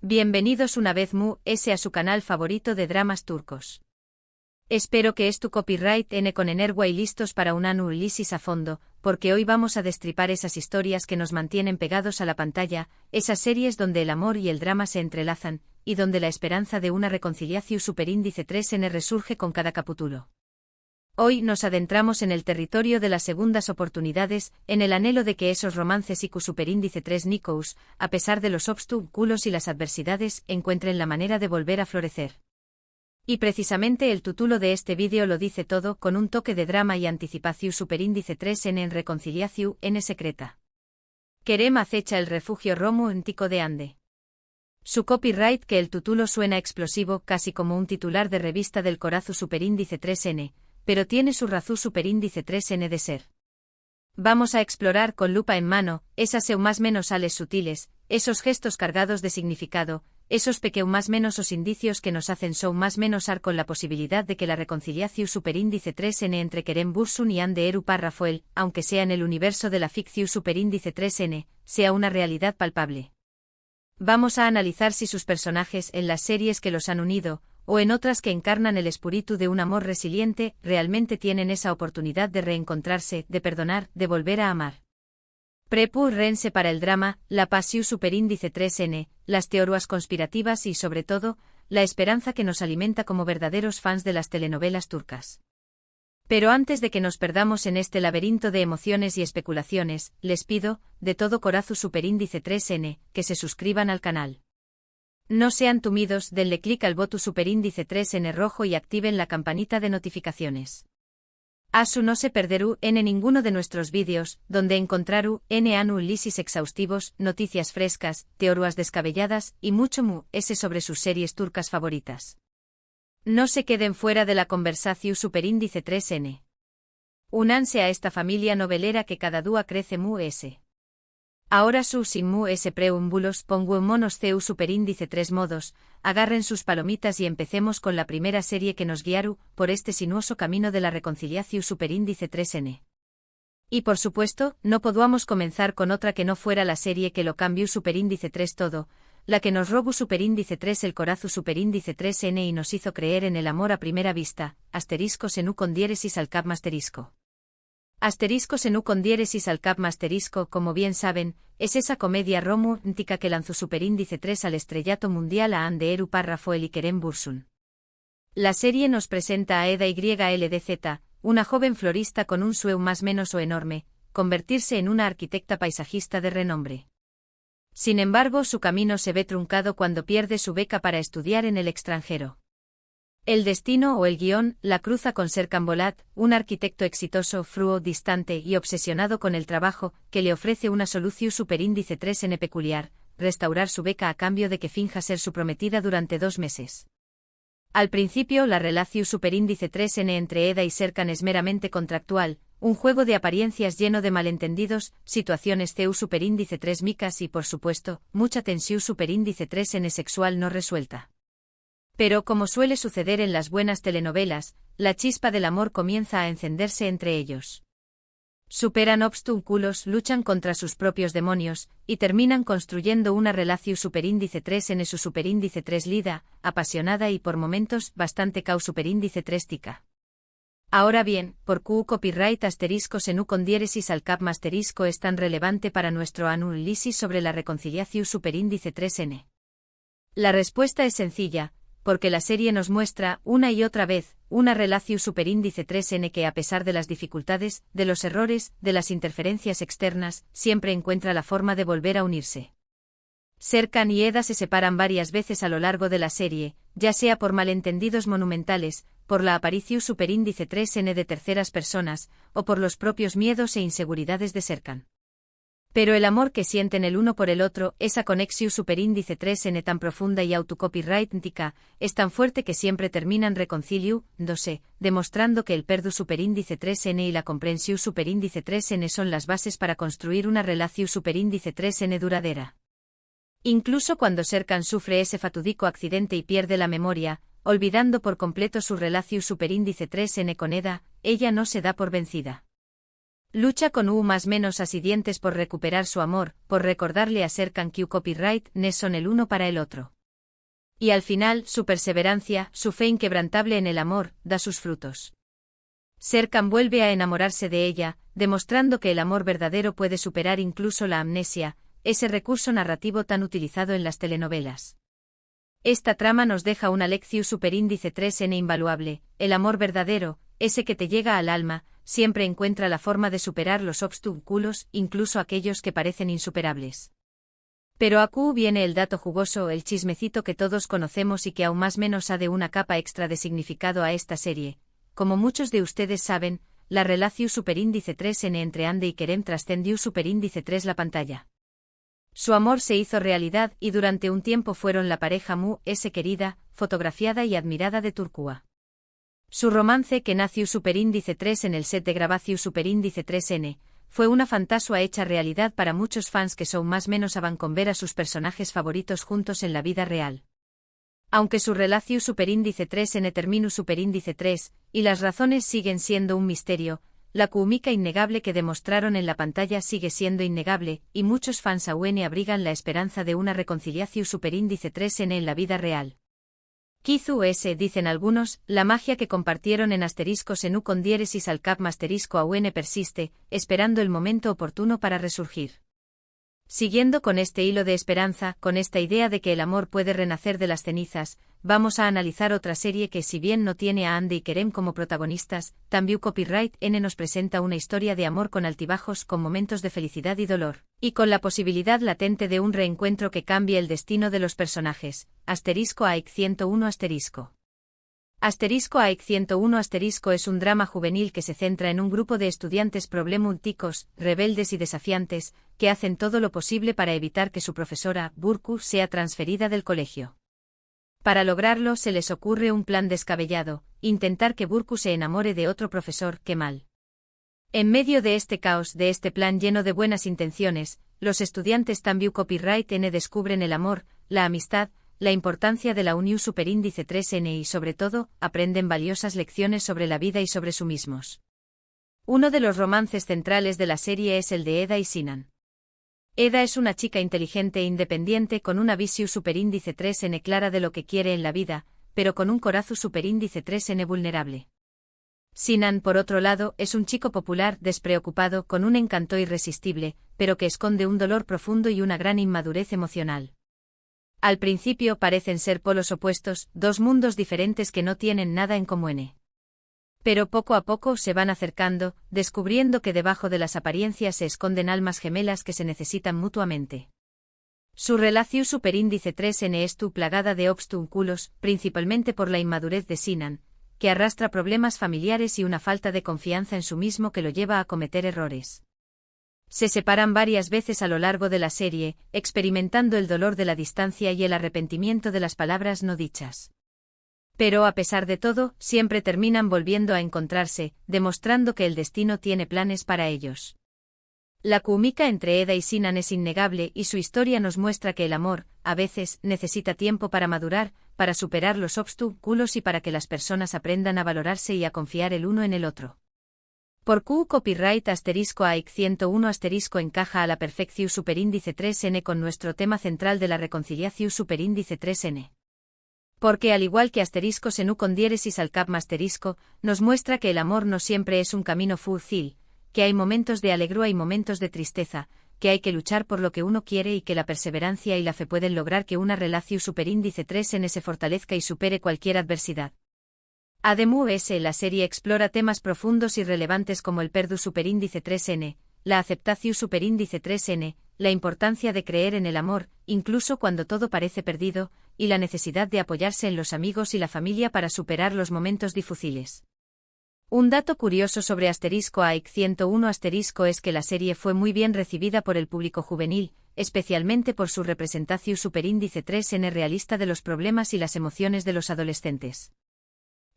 Bienvenidos una vez a su canal favorito de dramas turcos. Espero que es tu copyright N con Energua y listos para un análisis a fondo, porque hoy vamos a destripar esas historias que nos mantienen pegados a la pantalla, esas series donde el amor y el drama se entrelazan, y donde la esperanza de una reconciliación superíndice 3N resurge con cada capítulo. Hoy nos adentramos en el territorio de las segundas oportunidades, en el anhelo de que esos romances IQ superíndice 3 Nikous, a pesar de los obstáculos y las adversidades, encuentren la manera de volver a florecer. Y precisamente el título de este vídeo lo dice todo, con un toque de drama y anticipación superíndice 3N en reconciliación N secreta. Kerem acecha el refugio romántico de Ande. Su copyright que el título suena explosivo, casi como un titular de revista del corazón superíndice 3N, pero tiene su razón superíndice 3N de ser. Vamos a explorar con lupa en mano, esas más menos sales sutiles, esos gestos cargados de significado, esos más menos os indicios que nos hacen más menos ar con la posibilidad de que la reconciliación superíndice 3N entre Kerem Bürsin y Hande Erupar Rafael, aunque sea en el universo de la ficción superíndice 3N, sea una realidad palpable. Vamos a analizar si sus personajes en las series que los han unido, o en otras que encarnan el espíritu de un amor resiliente, realmente tienen esa oportunidad de reencontrarse, de perdonar, de volver a amar. Prepárense para el drama, la pasión superíndice 3N, las teorías conspirativas y, sobre todo, la esperanza que nos alimenta como verdaderos fans de las telenovelas turcas. Pero antes de que nos perdamos en este laberinto de emociones y especulaciones, les pido, de todo corazón superíndice 3N, que se suscriban al canal. No sean tímidos, denle clic al botón superíndice 3N rojo y activen la campanita de notificaciones. Asu no se perderú en ninguno de nuestros vídeos, donde encontrarú análisis exhaustivos, noticias frescas, teorías descabelladas y mucho sobre sus series turcas favoritas. No se queden fuera de la conversación superíndice 3N. Únanse a esta familia novelera que cada día crece ese. Ahora sin preúmbulos pongo en monos CU superíndice 3 modos, agarren sus palomitas y empecemos con la primera serie que nos guiará por este sinuoso camino de la reconciliación superíndice 3N. Y por supuesto, no podíamos comenzar con otra que no fuera la serie que lo cambió superíndice 3 todo, la que nos robó superíndice 3 el corazón superíndice 3N y nos hizo creer en el amor a primera vista, asterisco senú con diéresis al cap masterisco. Asterisco senú con diéresis al cap masterisco, como bien saben, es esa comedia romántica que lanzó superíndice 3 al estrellato mundial a Hande Erupar Rafael y Kerem Bürsin. La serie nos presenta a Eda YLDZ, una joven florista con un sueño más menos o enorme, convertirse en una arquitecta paisajista de renombre. Sin embargo, su camino se ve truncado cuando pierde su beca para estudiar en el extranjero. El destino o el guión la cruza con Serkan Bolat, un arquitecto exitoso, frío, distante y obsesionado con el trabajo, que le ofrece una solución superíndice 3N peculiar, restaurar su beca a cambio de que finja ser su prometida durante 2 meses. Al principio, la relación superíndice 3N entre Eda y Serkan es meramente contractual, un juego de apariencias lleno de malentendidos, situaciones CU superíndice 3 micas y, por supuesto, mucha tensión superíndice 3N sexual no resuelta. Pero como suele suceder en las buenas telenovelas, la chispa del amor comienza a encenderse entre ellos. Superan obstáculos, luchan contra sus propios demonios, y terminan construyendo una relación superíndice 3N su superíndice 3 lida, apasionada y por momentos bastante cau superíndice 3 tica. Ahora bien, ¿por qué copyright asterisco senú con diéresis al cap masterisco es tan relevante para nuestro análisis sobre la reconciliación superíndice 3N? La respuesta es sencilla, porque la serie nos muestra, una y otra vez, una relación superíndice 3N que a pesar de las dificultades, de los errores, de las interferencias externas, siempre encuentra la forma de volver a unirse. Serkan y Eda se separan varias veces a lo largo de la serie, ya sea por malentendidos monumentales, por la aparición superíndice 3N de terceras personas, o por los propios miedos e inseguridades de Serkan. Pero el amor que sienten el uno por el otro, esa conexión superíndice 3N tan profunda y autocopyrightica, es tan fuerte que siempre terminan reconciliándose, demostrando que el perdu superíndice 3N y la comprensión superíndice 3N son las bases para construir una relación superíndice 3N duradera. Incluso cuando Serkan sufre ese fatídico accidente y pierde la memoria, olvidando por completo su relación superíndice 3N con Eda, ella no se da por vencida. Lucha con más menos asidientes por recuperar su amor, por recordarle a Serkan que copyright no son el uno para el otro. Y al final, su perseverancia, su fe inquebrantable en el amor, da sus frutos. Serkan vuelve a enamorarse de ella, demostrando que el amor verdadero puede superar incluso la amnesia, ese recurso narrativo tan utilizado en las telenovelas. Esta trama nos deja una lección superíndice 3n invaluable: el amor verdadero, ese que te llega al alma, siempre encuentra la forma de superar los obstáculos, incluso aquellos que parecen insuperables. Pero aquí viene el dato jugoso, el chismecito que todos conocemos y que aún más menos ha de una capa extra de significado a esta serie. Como muchos de ustedes saben, la relación superíndice 3n entre Ande y Kerem trascendió superíndice 3 la pantalla. Su amor se hizo realidad y durante un tiempo fueron la pareja querida, fotografiada y admirada de Turquía. Su romance, que nació superíndice 3 en el set de grabación superíndice 3n, fue una fantasía hecha realidad para muchos fans que son más menos avan con ver a sus personajes favoritos juntos en la vida real. Aunque su relación superíndice 3n terminó superíndice 3, y las razones siguen siendo un misterio, la química innegable que demostraron en la pantalla sigue siendo innegable, y muchos fans aún abrigan la esperanza de una reconciliación superíndice 3n en la vida real. Quizás dicen algunos, la magia que compartieron en asteriscos en con diéresis al cap asterisco aún persiste, esperando el momento oportuno para resurgir. Siguiendo con este hilo de esperanza, con esta idea de que el amor puede renacer de las cenizas, vamos a analizar otra serie que, si bien no tiene a Ande y Kerem como protagonistas, también Copyright N nos presenta una historia de amor con altibajos, con momentos de felicidad y dolor, y con la posibilidad latente de un reencuentro que cambie el destino de los personajes. Asterisco AIC 101 asterisco. Asterisco AIC 101 asterisco es un drama juvenil que se centra en un grupo de estudiantes problemáticos, rebeldes y desafiantes, que hacen todo lo posible para evitar que su profesora, Burcu, sea transferida del colegio. Para lograrlo se les ocurre un plan descabellado: intentar que Burcu se enamore de otro profesor, Kemal. En medio de este caos, de este plan lleno de buenas intenciones, los estudiantes también Copyright N descubren el amor, la amistad, la importancia de la unión superíndice 3n y sobre todo, aprenden valiosas lecciones sobre la vida y sobre sí mismos. Uno de los romances centrales de la serie es el de Eda y Sinan. Eda es una chica inteligente e independiente con una visión superíndice 3n clara de lo que quiere en la vida, pero con un corazón superíndice 3n vulnerable. Sinan, por otro lado, es un chico popular, despreocupado, con un encanto irresistible, pero que esconde un dolor profundo y una gran inmadurez emocional. Al principio parecen ser polos opuestos, dos mundos diferentes que no tienen nada en común. Pero poco a poco se van acercando, descubriendo que debajo de las apariencias se esconden almas gemelas que se necesitan mutuamente. Su relación superíndice 3n es plagada de obstáculos, principalmente por la inmadurez de Sinan, que arrastra problemas familiares y una falta de confianza en sí mismo que lo lleva a cometer errores. Se separan varias veces a lo largo de la serie, experimentando el dolor de la distancia y el arrepentimiento de las palabras no dichas. Pero a pesar de todo, siempre terminan volviendo a encontrarse, demostrando que el destino tiene planes para ellos. La química entre Eda y Sinan es innegable y su historia nos muestra que el amor, a veces, necesita tiempo para madurar, para superar los obstáculos y para que las personas aprendan a valorarse y a confiar el uno en el otro. Por Q Copyright asterisco AIC 101 asterisco encaja a la perfección superíndice 3n con nuestro tema central de la reconciliación superíndice 3n. Porque al igual que asterisco senu con diéresis al cap asterisco, nos muestra que el amor no siempre es un camino fácil, que hay momentos de alegría y momentos de tristeza, que hay que luchar por lo que uno quiere y que la perseverancia y la fe pueden lograr que una relación superíndice 3n se fortalezca y supere cualquier adversidad. Además, la serie explora temas profundos y relevantes como el perdu superíndice 3n, la aceptación superíndice 3n, la importancia de creer en el amor, incluso cuando todo parece perdido, y la necesidad de apoyarse en los amigos y la familia para superar los momentos difíciles. Un dato curioso sobre asterisco AIC 101 asterisco es que la serie fue muy bien recibida por el público juvenil, especialmente por su representación superíndice 3n realista de los problemas y las emociones de los adolescentes.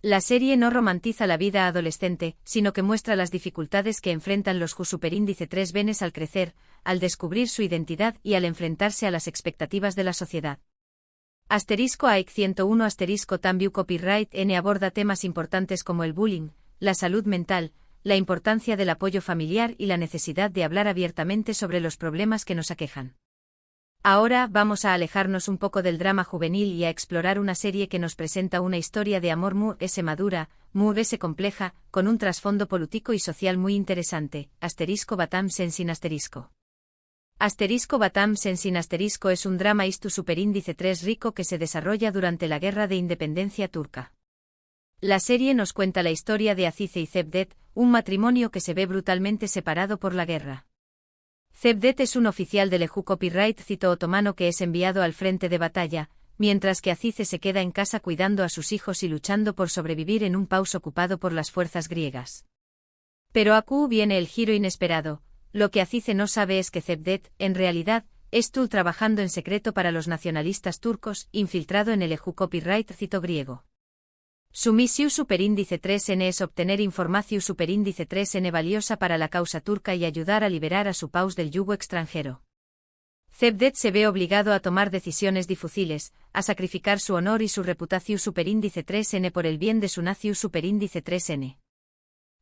La serie no romantiza la vida adolescente, sino que muestra las dificultades que enfrentan los superíndice 3 venes al crecer, al descubrir su identidad y al enfrentarse a las expectativas de la sociedad. Asterisco AIC 101 asterisco también Copyright N aborda temas importantes como el bullying, la salud mental, la importancia del apoyo familiar y la necesidad de hablar abiertamente sobre los problemas que nos aquejan. Ahora vamos a alejarnos un poco del drama juvenil y a explorar una serie que nos presenta una historia de amor muy madura, muy compleja, con un trasfondo político y social muy interesante. Asterisco Batam Sensin asterisco. Asterisco Batam Sensin asterisco es un drama istu superíndice 3 rico que se desarrolla durante la Guerra de Independencia turca. La serie nos cuenta la historia de Azize y Cevdet, un matrimonio que se ve brutalmente separado por la guerra. Cevdet es un oficial del Eju Copyright Cito otomano que es enviado al frente de batalla, mientras que Azize se queda en casa cuidando a sus hijos y luchando por sobrevivir en un país ocupado por las fuerzas griegas. Pero aquí viene el giro inesperado. Lo que Azize no sabe es que Cevdet, en realidad, estuvo trabajando en secreto para los nacionalistas turcos, infiltrado en el Eju Copyright Cito griego. Su misión superíndice 3N es obtener información superíndice 3N valiosa para la causa turca y ayudar a liberar a su país del yugo extranjero. Cevdet se ve obligado a tomar decisiones difíciles, a sacrificar su honor y su reputación superíndice 3N por el bien de su nación superíndice 3N.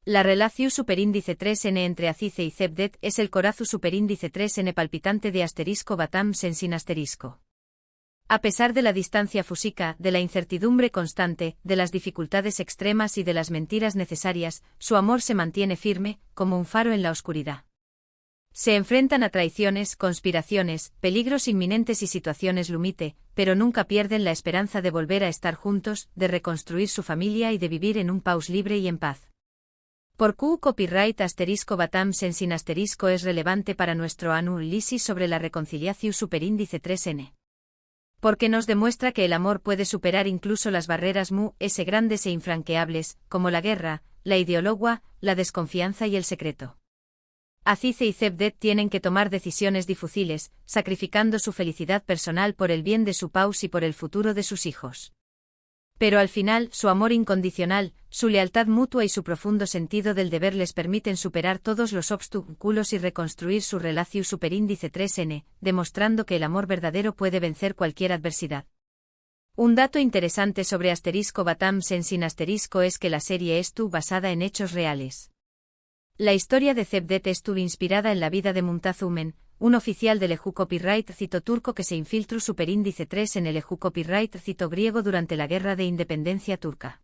La relación superíndice 3N entre Azize y Cevdet es el corazón superíndice 3N palpitante de asterisco Batam Sensin asterisco. A pesar de la distancia física, de la incertidumbre constante, de las dificultades extremas y de las mentiras necesarias, su amor se mantiene firme, como un faro en la oscuridad. Se enfrentan a traiciones, conspiraciones, peligros inminentes y situaciones límite, pero nunca pierden la esperanza de volver a estar juntos, de reconstruir su familia y de vivir en un país libre y en paz. ¿Por qué copyright asterisco Batam Sensin asterisco es relevante para nuestro análisis sobre la reconciliación superíndice 3N? Porque nos demuestra que el amor puede superar incluso las barreras grandes e infranqueables, como la guerra, la ideología, la desconfianza y el secreto. Azize y Cevdet tienen que tomar decisiones difíciles, sacrificando su felicidad personal por el bien de su país y por el futuro de sus hijos. Pero al final, su amor incondicional, su lealtad mutua y su profundo sentido del deber les permiten superar todos los obstáculos y reconstruir su relación superíndice 3N, demostrando que el amor verdadero puede vencer cualquier adversidad. Un dato interesante sobre asterisco Batam Sensin asterisco es que la serie estuvo basada en hechos reales. La historia de Cevdet estuvo inspirada en la vida de Mumtaz Umen, un oficial del Eju Copyright Cito turco que se infiltró superíndice 3 en el Eju Copyright Cito griego durante la Guerra de Independencia turca.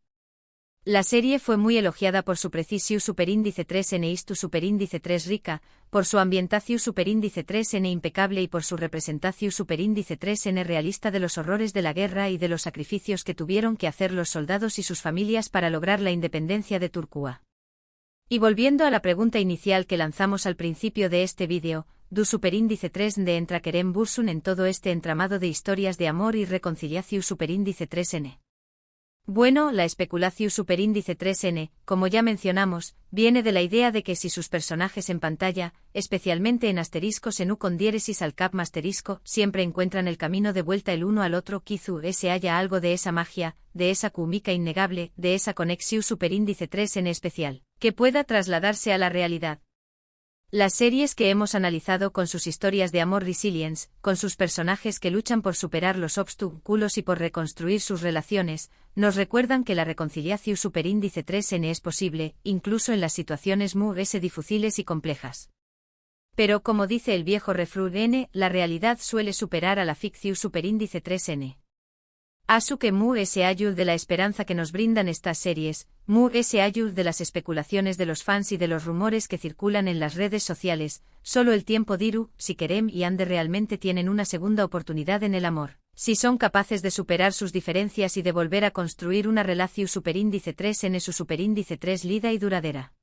La serie fue muy elogiada por su precisión superíndice 3N istu superíndice 3 rica, por su ambientación superíndice 3N impecable y por su representación superíndice 3N realista de los horrores de la guerra y de los sacrificios que tuvieron que hacer los soldados y sus familias para lograr la independencia de Turquía. Y volviendo a la pregunta inicial que lanzamos al principio de este vídeo, ¿du superíndice 3 de entra Kerem Bursun en todo este entramado de historias de amor y reconciliación superíndice 3N? Bueno, la especulación superíndice 3N, como ya mencionamos, viene de la idea de que si sus personajes en pantalla, especialmente en asteriscos en U con diéresis al cap asterisco, siempre encuentran el camino de vuelta el uno al otro, quizá se haya algo de esa magia, de esa química innegable, de esa conexión superíndice 3N especial, que pueda trasladarse a la realidad. Las series que hemos analizado con sus historias de amor resilience, con sus personajes que luchan por superar los obstáculos y por reconstruir sus relaciones, nos recuerdan que la reconciliación superíndice 3N es posible, incluso en las situaciones muy difíciles y complejas. Pero como dice el viejo refrán, la realidad suele superar a la ficción superíndice 3N. Asu que ese ayud de la esperanza que nos brindan estas series, ese ayud de las especulaciones de los fans y de los rumores que circulan en las redes sociales, solo el tiempo dirá si Kerem y Ande realmente tienen una segunda oportunidad en el amor, si son capaces de superar sus diferencias y de volver a construir una relación superíndice 3 en su superíndice 3 lida y duradera.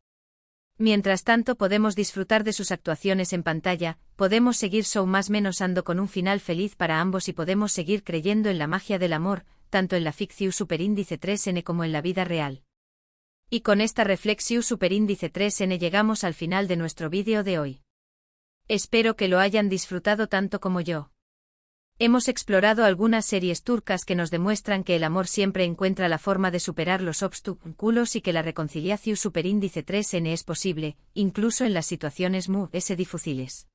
Mientras tanto podemos disfrutar de sus actuaciones en pantalla, podemos seguir show más menos ando con un final feliz para ambos y podemos seguir creyendo en la magia del amor, tanto en la ficción superíndice 3N como en la vida real. Y con esta reflexión superíndice 3N llegamos al final de nuestro vídeo de hoy. Espero que lo hayan disfrutado tanto como yo. Hemos explorado algunas series turcas que nos demuestran que el amor siempre encuentra la forma de superar los obstáculos y que la reconciliación superíndice 3N es posible, incluso en las situaciones difíciles.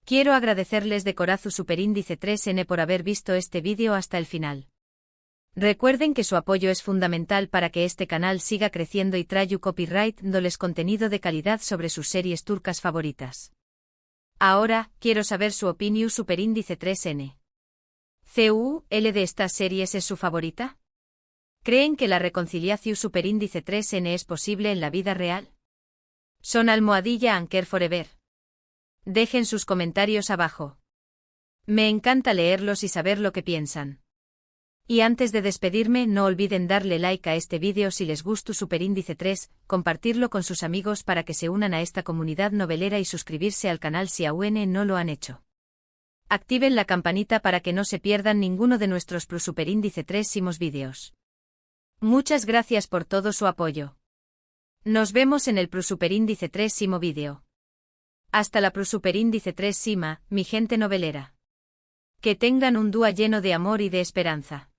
Quiero agradecerles de corazón superíndice 3N por haber visto este vídeo hasta el final. Recuerden que su apoyo es fundamental para que este canal siga creciendo y traiga copyright dándoles contenido de calidad sobre sus series turcas favoritas. Ahora, quiero saber su opinión superíndice 3N. ¿CUL de estas series es su favorita? ¿Creen que la reconciliación superíndice 3N es posible en la vida real? Son almohadilla Anker Forever. Dejen sus comentarios abajo. Me encanta leerlos y saber lo que piensan. Y antes de despedirme, no olviden darle like a este vídeo si les gusta superíndice 3, compartirlo con sus amigos para que se unan a esta comunidad novelera y suscribirse al canal si aún no lo han hecho. Activen la campanita para que no se pierdan ninguno de nuestros superíndice 3 vídeos. Muchas gracias por todo su apoyo. Nos vemos en el superíndice 3 vídeo. Hasta la superíndice 3 mi gente novelera. Que tengan un día lleno de amor y de esperanza.